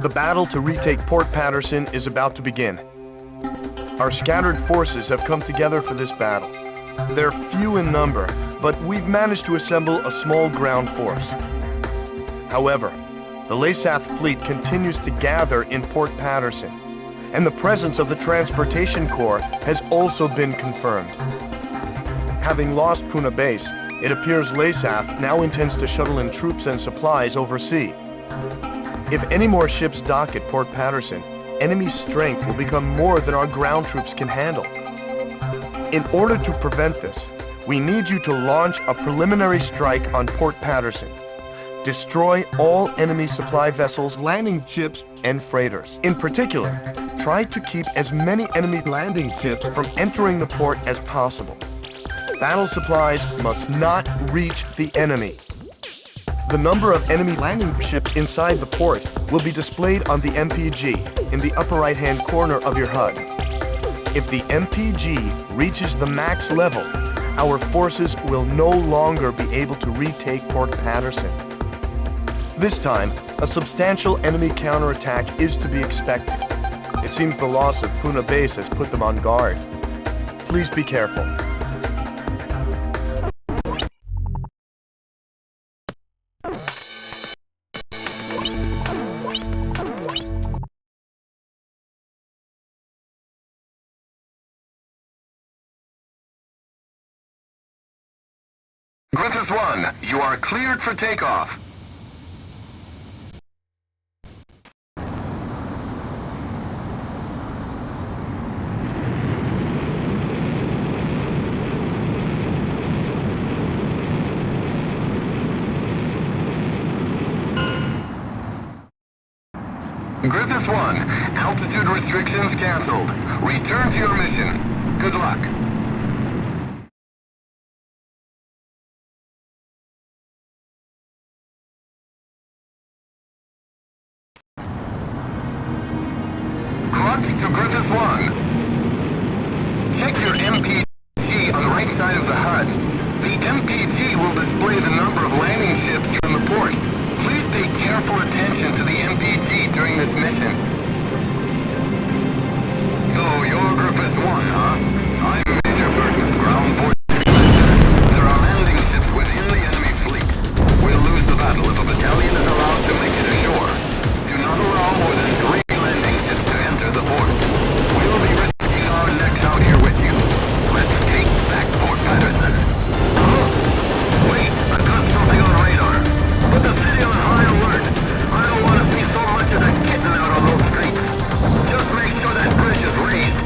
The battle to retake Port Patterson is about to begin. Our scattered forces have come together for this battle. They're few in number, but we've managed to assemble a small ground force. However, the Lasaf fleet continues to gather in Port Patterson, and the presence of the Transportation Corps has also been confirmed. Having lost Puna Base, it appears Lasaf now intends to shuttle in troops and supplies overseas. If any more ships dock at Port Patterson, enemy strength will become more than our ground troops can handle. In order to prevent this, we need you to launch a preliminary strike on Port Patterson. Destroy all enemy supply vessels, landing ships, and freighters. In particular, try to keep as many enemy landing ships from entering the port as possible. Battle supplies must not reach the enemy. The number of enemy landing ships inside the port will be displayed on the MPG in the upper right-hand corner of your HUD. If the MPG reaches the max level, our forces will no longer be able to retake Port Patterson. This time, a substantial enemy counterattack is to be expected. It seems the loss of Puna Base has put them on guard. Please be careful. Griffith 1, you are cleared for takeoff. Griffith 1, altitude restrictions canceled. Return to your mission. Good luck. To Griffith 1. Check your MPG on the right side of the HUD. The MPG will display the number of landing ships in the port. Please pay careful attention to the MPG during this mission. So, you're Griffith 1, huh? I'm Major Burton's ground force. There are landing ships within the enemy fleet. We'll lose the battle if a battalion is allowed to make it ashore. Do not allow more than 3 landing ships to enter the port. We'll be risking our necks out here with you. Let's take back Port Patterson. Huh? Wait, I've got something on radar. Put the city on high alert. I don't want to see so much as a kitten out on those streets. Just make sure that bridge is raised.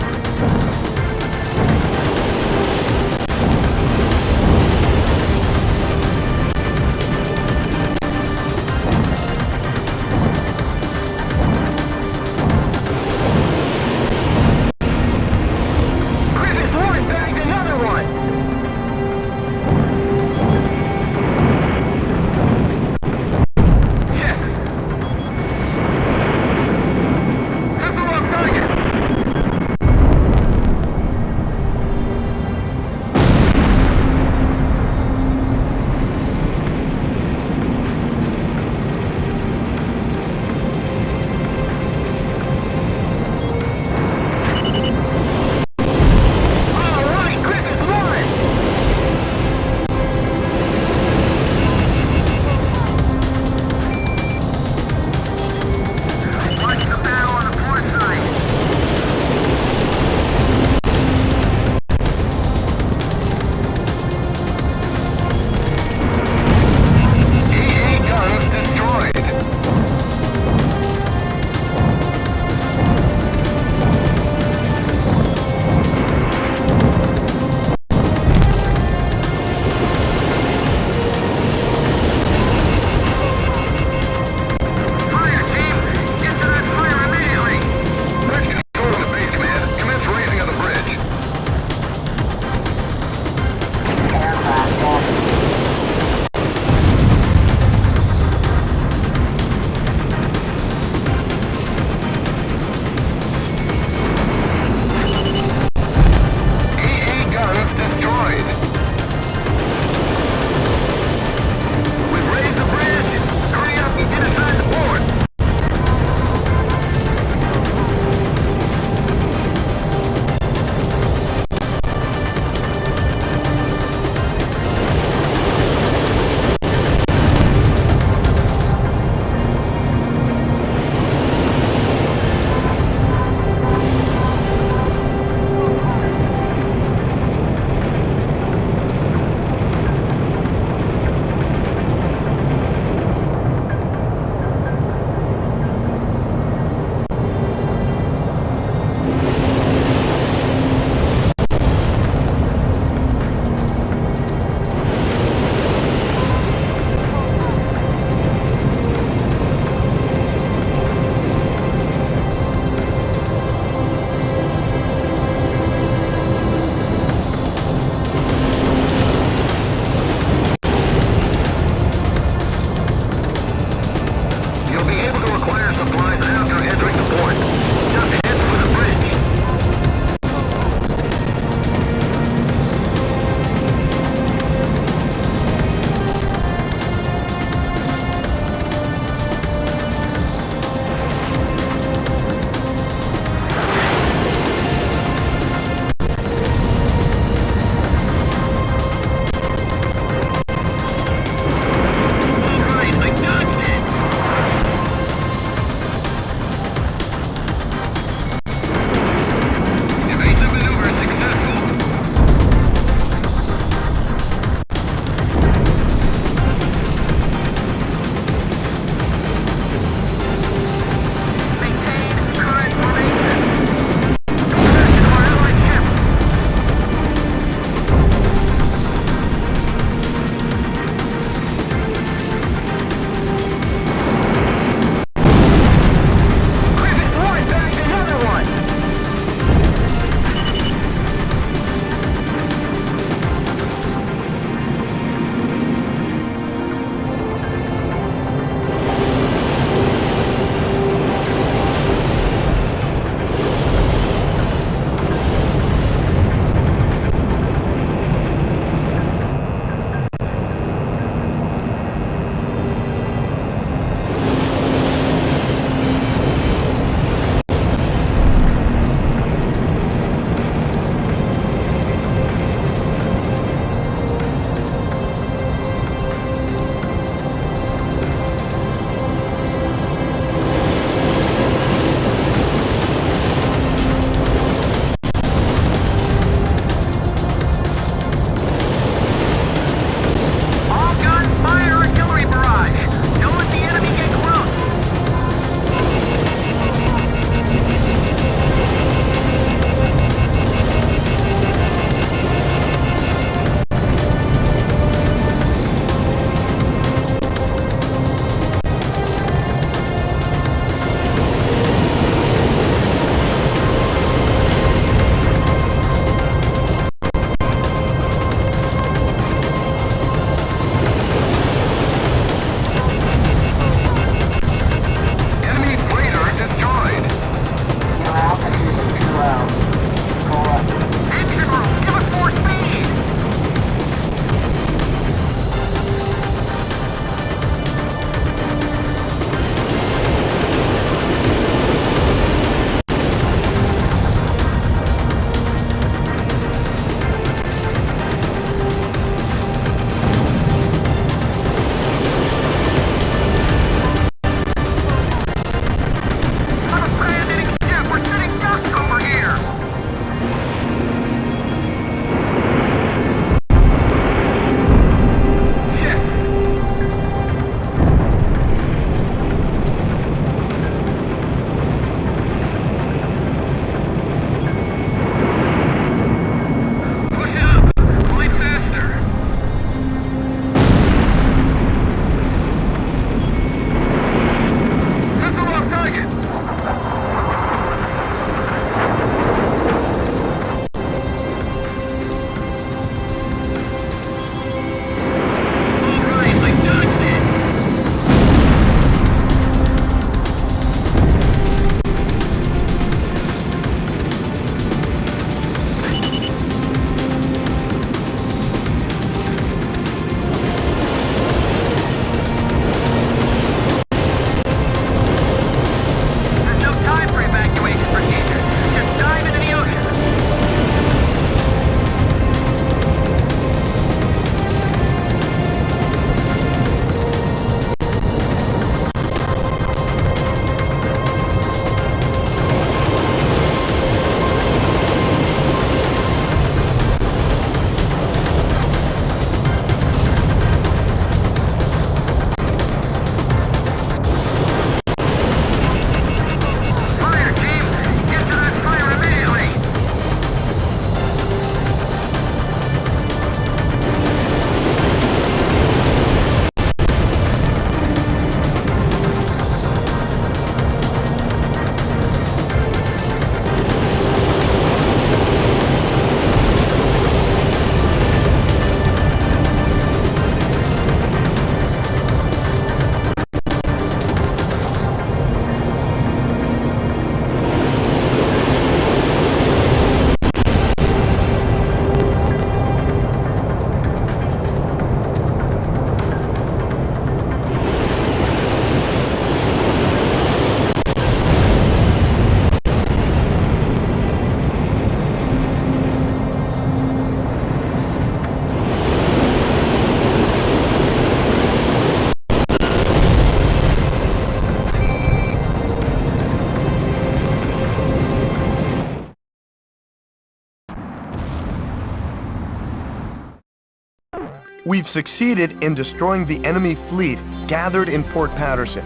We've succeeded in destroying the enemy fleet gathered in Port Patterson.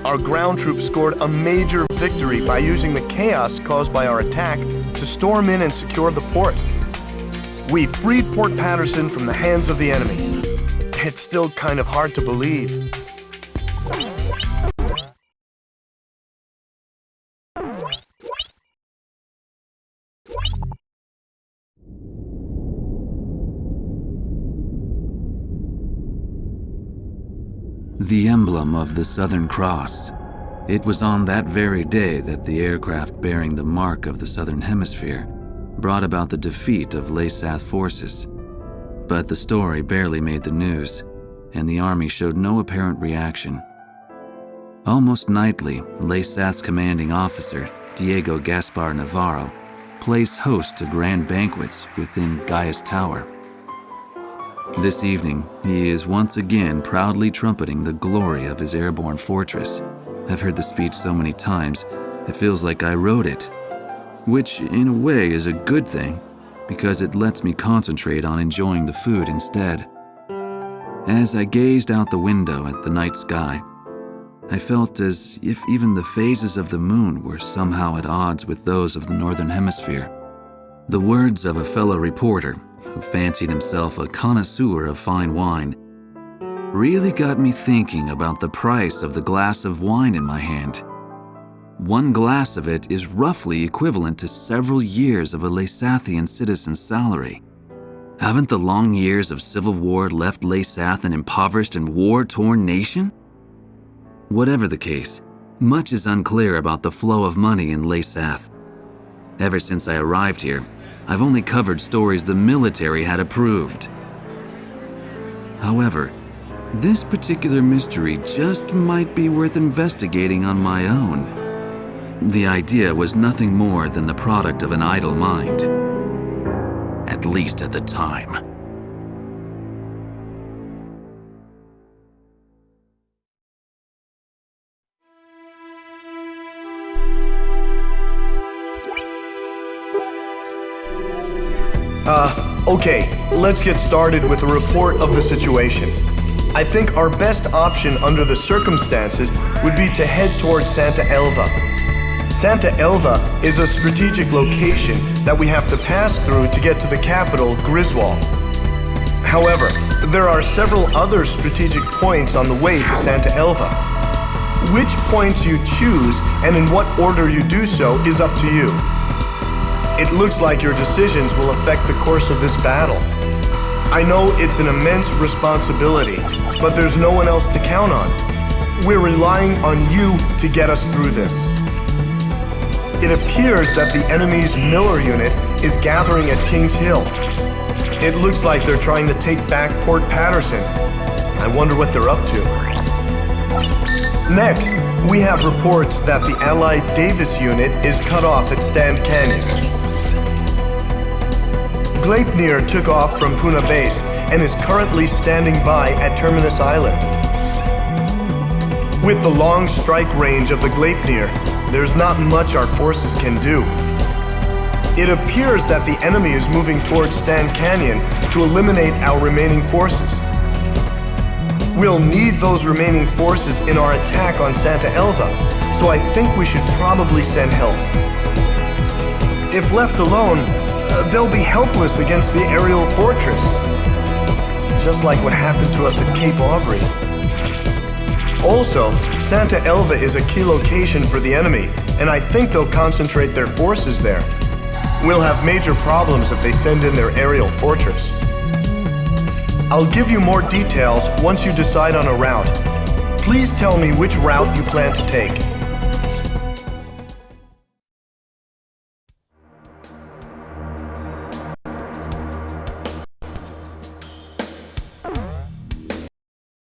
Our ground troops scored a major victory by using the chaos caused by our attack to storm in and secure the port. We freed Port Patterson from the hands of the enemy. It's still kind of hard to believe. The emblem of the Southern Cross. It was on that very day that the aircraft bearing the mark of the Southern Hemisphere brought about the defeat of Laysath forces. But the story barely made the news, and the army showed no apparent reaction. Almost nightly, Laysath's commanding officer, Diego Gaspar Navarro, plays host to grand banquets within Gaius Tower. This evening, he is once again proudly trumpeting the glory of his airborne fortress. I've heard the speech so many times, it feels like I wrote it. Which, in a way, is a good thing, because it lets me concentrate on enjoying the food instead. As I gazed out the window at the night sky, I felt as if even the phases of the moon were somehow at odds with those of the Northern Hemisphere. The words of a fellow reporter, who fancied himself a connoisseur of fine wine, really got me thinking about the price of the glass of wine in my hand. One glass of it is roughly equivalent to several years of a Laysathian citizen's salary. Haven't the long years of civil war left Laysath an impoverished and war-torn nation? Whatever the case, much is unclear about the flow of money in Laysath. Ever since I arrived here, I've only covered stories the military had approved. However, this particular mystery just might be worth investigating on my own. The idea was nothing more than the product of an idle mind. At least at the time. Okay, let's get started with a report of the situation. I think our best option under the circumstances would be to head towards Santa Elva. Santa Elva is a strategic location that we have to pass through to get to the capital, Griswold. However, there are several other strategic points on the way to Santa Elva. Which points you choose and in what order you do so is up to you. It looks like your decisions will affect the course of this battle. I know it's an immense responsibility, but there's no one else to count on. We're relying on you to get us through this. It appears that the enemy's Miller unit is gathering at Kings Hill. It looks like they're trying to take back Port Patterson. I wonder what they're up to. Next, we have reports that the Allied Davis unit is cut off at Stand Canyon. Gleipnir took off from Puna Base and is currently standing by at Terminus Island. With the long strike range of the Gleipnir, there's not much our forces can do. It appears that the enemy is moving towards Stand Canyon to eliminate our remaining forces. We'll need those remaining forces in our attack on Santa Elva, so I think we should probably send help. If left alone, they'll be helpless against the aerial fortress, just like what happened to us at Cape Aubrey. Also, Santa Elva is a key location for the enemy, and I think they'll concentrate their forces there. We'll have major problems if they send in their aerial fortress. I'll give you more details once you decide on a route. Please tell me which route you plan to take.